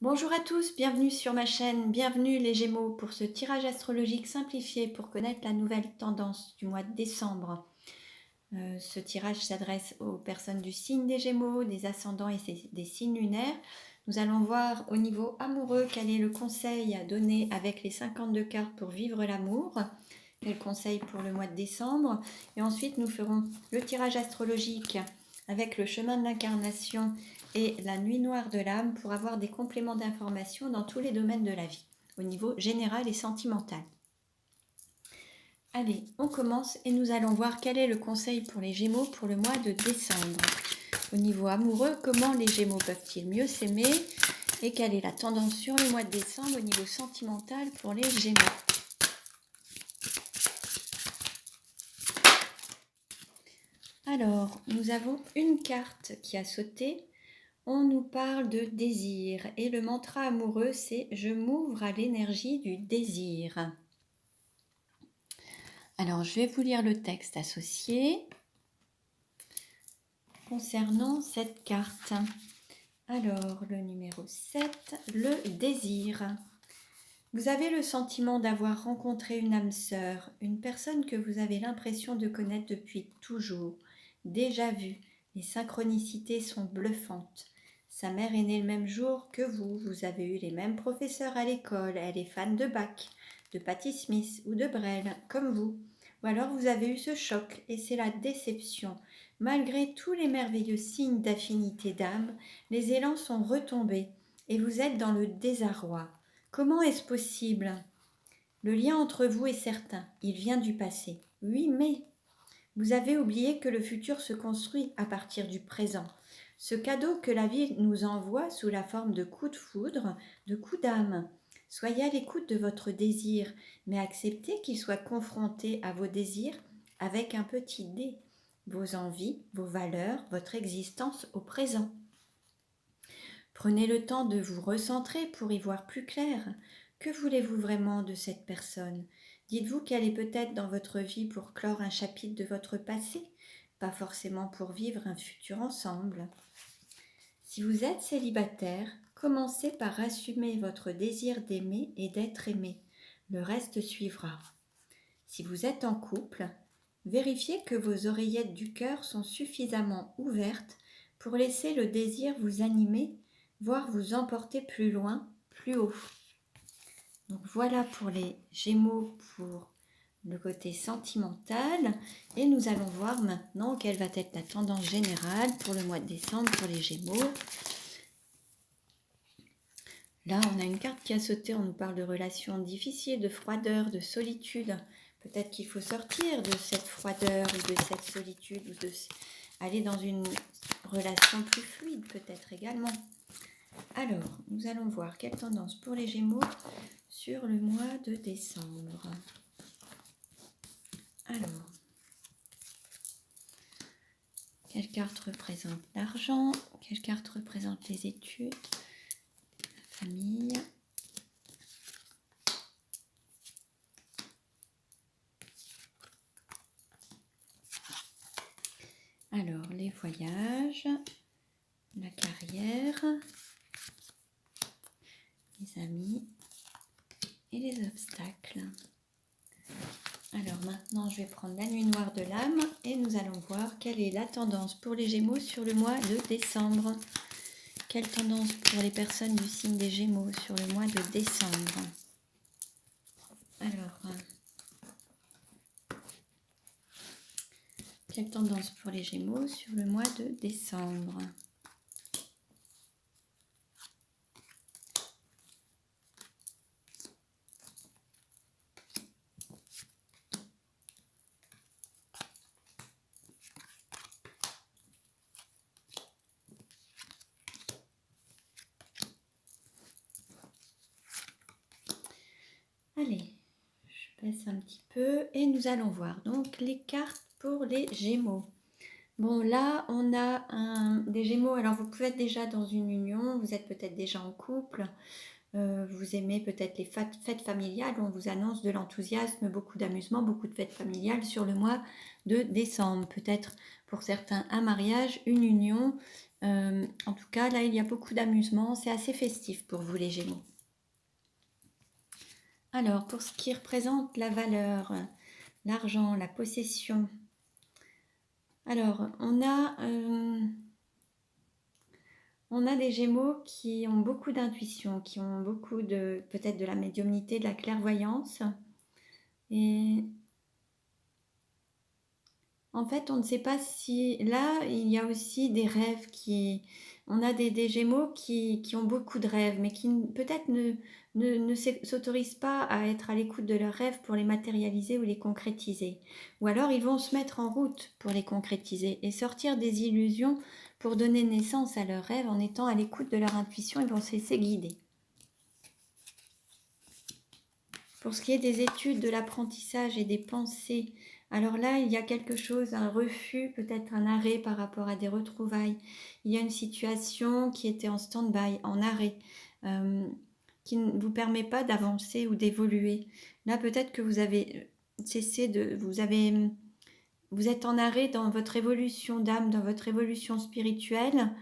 Bonjour à tous, bienvenue sur ma chaîne, bienvenue les Gémeaux pour ce tirage astrologique simplifié pour connaître la nouvelle tendance du mois de décembre. Ce tirage s'adresse aux personnes du signe des Gémeaux, des ascendants et des signes lunaires. Nous allons voir au niveau amoureux quel est le conseil à donner avec les 52 cartes pour vivre l'amour. Quel conseil pour le mois de décembre. Et ensuite nous ferons le tirage astrologique avec le chemin de l'incarnation et la nuit noire de l'âme pour avoir des compléments d'information dans tous les domaines de la vie, au niveau général et sentimental. Allez, on commence et nous allons voir quel est le conseil pour les Gémeaux pour le mois de décembre. Au niveau amoureux, comment les Gémeaux peuvent-ils mieux s'aimer et quelle est la tendance sur le mois de décembre au niveau sentimental pour les Gémeaux. Alors, nous avons une carte qui a sauté. On nous parle de désir et le mantra amoureux, c'est « Je m'ouvre à l'énergie du désir ». Alors, je vais vous lire le texte associé concernant cette carte. Alors, le numéro 7, le désir. Vous avez le sentiment d'avoir rencontré une âme sœur, une personne que vous avez l'impression de connaître depuis toujours, déjà vue. Les synchronicités sont bluffantes. Sa mère est née le même jour que vous avez eu les mêmes professeurs à l'école, elle est fan de Bach, de Patti Smith ou de Brel, comme vous. Ou alors vous avez eu ce choc et c'est la déception. Malgré tous les merveilleux signes d'affinité d'âme, les élans sont retombés et vous êtes dans le désarroi. Comment est-ce possible? Le lien entre vous est certain, il vient du passé. Oui, mais vous avez oublié que le futur se construit à partir du présent. Ce cadeau que la vie nous envoie sous la forme de coups de foudre, de coups d'âme. Soyez à l'écoute de votre désir, mais acceptez qu'il soit confronté à vos désirs avec un petit dé, vos envies, vos valeurs, votre existence au présent. Prenez le temps de vous recentrer pour y voir plus clair. Que voulez-vous vraiment de cette personne? Dites-vous qu'elle est peut-être dans votre vie pour clore un chapitre de votre passé, pas forcément pour vivre un futur ensemble. Si vous êtes célibataire, commencez par assumer votre désir d'aimer et d'être aimé. Le reste suivra. Si vous êtes en couple, vérifiez que vos oreillettes du cœur sont suffisamment ouvertes pour laisser le désir vous animer, voire vous emporter plus loin, plus haut. Donc voilà pour les Gémeaux pour le côté sentimental. Et nous allons voir maintenant quelle va être la tendance générale pour le mois de décembre pour les Gémeaux. Là, on a une carte qui a sauté, on nous parle de relations difficiles, de froideur, de solitude. Peut-être qu'il faut sortir de cette froideur ou de cette solitude ou aller dans une relation plus fluide peut-être également. Alors, nous allons voir quelle tendance pour les Gémeaux sur le mois de décembre. Alors, quelle carte représente l'argent? Quelle carte représente les études? La famille? Alors, les voyages, la carrière, les amis et les obstacles. Alors maintenant, je vais prendre la nuit noire de l'âme et nous allons voir quelle est la tendance pour les Gémeaux sur le mois de décembre. Quelle tendance pour les personnes du signe des Gémeaux sur le mois de décembre? Alors, quelle tendance pour les Gémeaux sur le mois de décembre? Allez, je baisse un petit peu et nous allons voir donc les cartes pour les Gémeaux. Bon, là, on a des Gémeaux. Alors, vous pouvez être déjà dans une union, vous êtes peut-être déjà en couple, vous aimez peut-être les fêtes familiales. On vous annonce de l'enthousiasme, beaucoup d'amusement, beaucoup de fêtes familiales sur le mois de décembre. Peut-être pour certains un mariage, une union En tout cas, là, il y a beaucoup d'amusement. C'est assez festif pour vous, les Gémeaux. Alors, pour ce qui représente la valeur, l'argent, la possession. Alors, on a des Gémeaux qui ont beaucoup d'intuition, qui ont beaucoup de, peut-être de la médiumnité, de la clairvoyance. Et en fait, on ne sait pas si... Là, il y a aussi des rêves qui... On a des Gémeaux qui ont beaucoup de rêves, mais qui peut-être ne s'autorisent pas à être à l'écoute de leurs rêves pour les matérialiser ou les concrétiser. Ou alors, ils vont se mettre en route pour les concrétiser et sortir des illusions pour donner naissance à leurs rêves en étant à l'écoute de leur intuition. Ils vont se laisser guider. Pour ce qui est des études, de l'apprentissage et des pensées, alors là, il y a quelque chose, un refus, peut-être un arrêt par rapport à des retrouvailles. Il y a une situation qui était en stand-by, en arrêt, qui ne vous permet pas d'avancer ou d'évoluer. Là, peut-être que vous avez cessé de... Vous êtes en arrêt dans votre évolution d'âme, dans votre évolution spirituelle,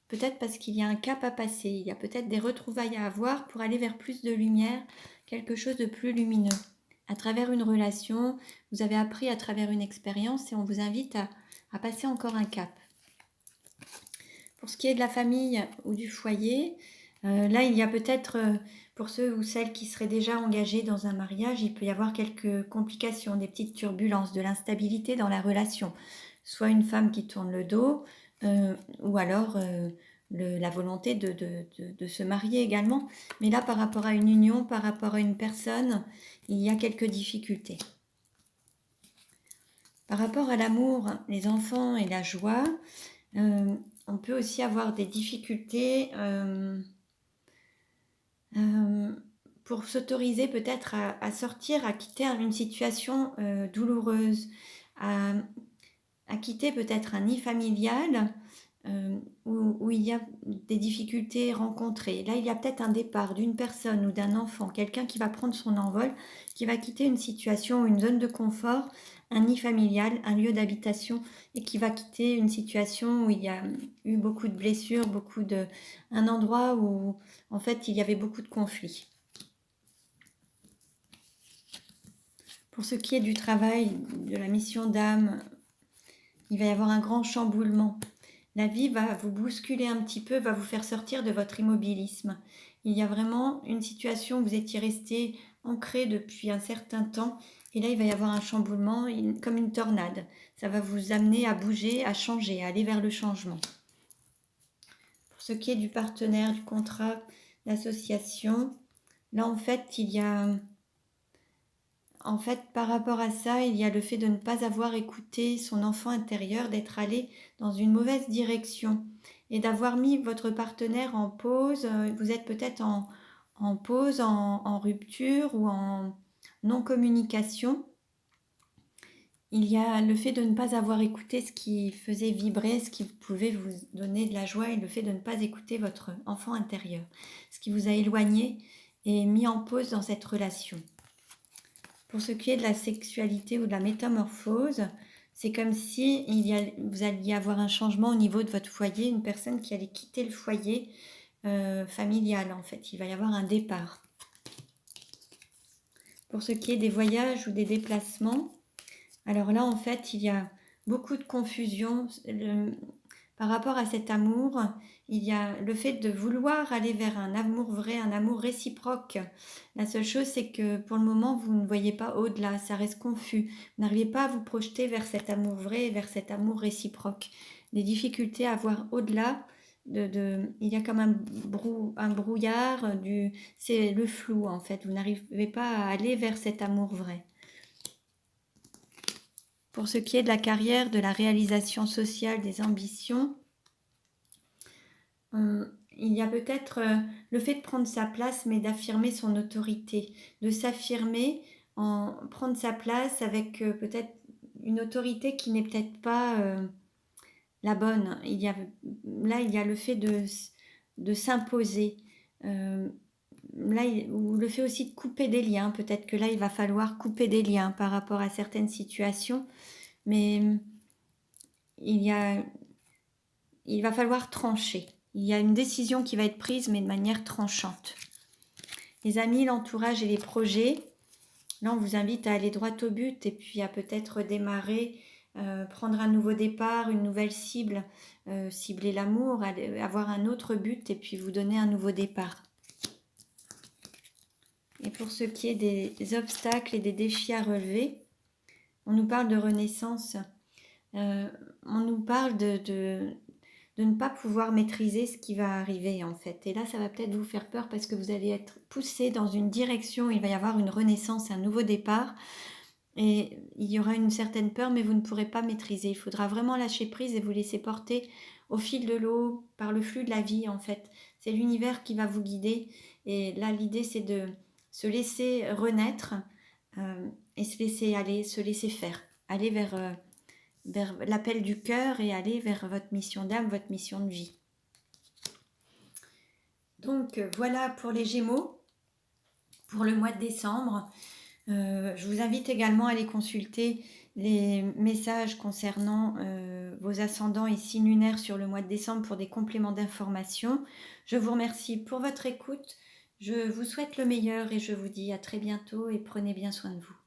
peut-être parce qu'il y a un cap à passer, il y a peut-être des retrouvailles à avoir pour aller vers plus de lumière, quelque chose de plus lumineux. À travers une relation, vous avez appris à travers une expérience et on vous invite à passer encore un cap. Pour ce qui est de la famille ou du foyer, là il y a peut-être, pour ceux ou celles qui seraient déjà engagés dans un mariage, il peut y avoir quelques complications, des petites turbulences, de l'instabilité dans la relation. Soit une femme qui tourne le dos, ou alors la volonté de se marier également. Mais là, par rapport à une union, par rapport à une personne, il y a quelques difficultés. Par rapport à l'amour, les enfants et la joie, on peut aussi avoir des difficultés pour s'autoriser peut-être à sortir, à quitter une situation douloureuse, à quitter peut-être un nid familial où il y a des difficultés rencontrées. Là, il y a peut-être un départ d'une personne ou d'un enfant, quelqu'un qui va prendre son envol, qui va quitter une situation, une zone de confort, un nid familial, un lieu d'habitation, et qui va quitter une situation où il y a eu beaucoup de blessures, un endroit où en fait il y avait beaucoup de conflits. Pour ce qui est du travail, de la mission d'âme, il va y avoir un grand chamboulement. La vie va vous bousculer un petit peu, va vous faire sortir de votre immobilisme. Il y a vraiment une situation où vous étiez resté ancré depuis un certain temps et là il va y avoir un chamboulement comme une tornade. Ça va vous amener à bouger, à changer, à aller vers le changement. Pour ce qui est du partenaire, du contrat, l'association, là en fait par rapport à ça, il y a le fait de ne pas avoir écouté son enfant intérieur, d'être allé dans une mauvaise direction et d'avoir mis votre partenaire en pause. Vous êtes peut-être en pause, en rupture ou en non-communication. Il y a le fait de ne pas avoir écouté ce qui faisait vibrer, ce qui pouvait vous donner de la joie et le fait de ne pas écouter votre enfant intérieur, ce qui vous a éloigné et mis en pause dans cette relation. Pour ce qui est de la sexualité ou de la métamorphose, c'est comme si vous alliez avoir un changement au niveau de votre foyer, une personne qui allait quitter le foyer familial en fait. Il va y avoir un départ. Pour ce qui est des voyages ou des déplacements, alors là en fait il y a beaucoup de confusion. Par rapport à cet amour, il y a le fait de vouloir aller vers un amour vrai, un amour réciproque. La seule chose, c'est que pour le moment, vous ne voyez pas au-delà, ça reste confus. Vous n'arrivez pas à vous projeter vers cet amour vrai, vers cet amour réciproque. Des difficultés à voir au-delà. Il y a comme un brouillard, c'est le flou en fait. Vous n'arrivez pas à aller vers cet amour vrai. Pour ce qui est de la carrière, de la réalisation sociale, des ambitions, il y a peut-être le fait de prendre sa place, mais d'affirmer son autorité, de s'affirmer, prendre sa place avec peut-être une autorité qui n'est peut-être pas la bonne. Là, il y a le fait de s'imposer. Là, ou le fait aussi de couper des liens. Peut-être que là, il va falloir couper des liens par rapport à certaines situations. Mais il y a il va falloir trancher. Il y a une décision qui va être prise, mais de manière tranchante. Les amis, l'entourage et les projets, là on vous invite à aller droit au but et puis à peut-être démarrer, prendre un nouveau départ, une nouvelle cible, cibler l'amour, avoir un autre but et puis vous donner un nouveau départ. Et pour ce qui est des obstacles et des défis à relever, on nous parle de renaissance, on nous parle de ne pas pouvoir maîtriser ce qui va arriver en fait. Et là, ça va peut-être vous faire peur parce que vous allez être poussé dans une direction, il va y avoir une renaissance, un nouveau départ. Et il y aura une certaine peur, mais vous ne pourrez pas maîtriser. Il faudra vraiment lâcher prise et vous laisser porter au fil de l'eau, par le flux de la vie en fait. C'est l'univers qui va vous guider. Et là, l'idée, c'est de se laisser renaître et se laisser aller, se laisser faire. Aller vers l'appel du cœur et aller vers votre mission d'âme, votre mission de vie. Donc voilà pour les Gémeaux, pour le mois de décembre. Je vous invite également à aller consulter les messages concernant vos ascendants et signes lunaires sur le mois de décembre pour des compléments d'information. Je vous remercie pour votre écoute. Je vous souhaite le meilleur et je vous dis à très bientôt et prenez bien soin de vous.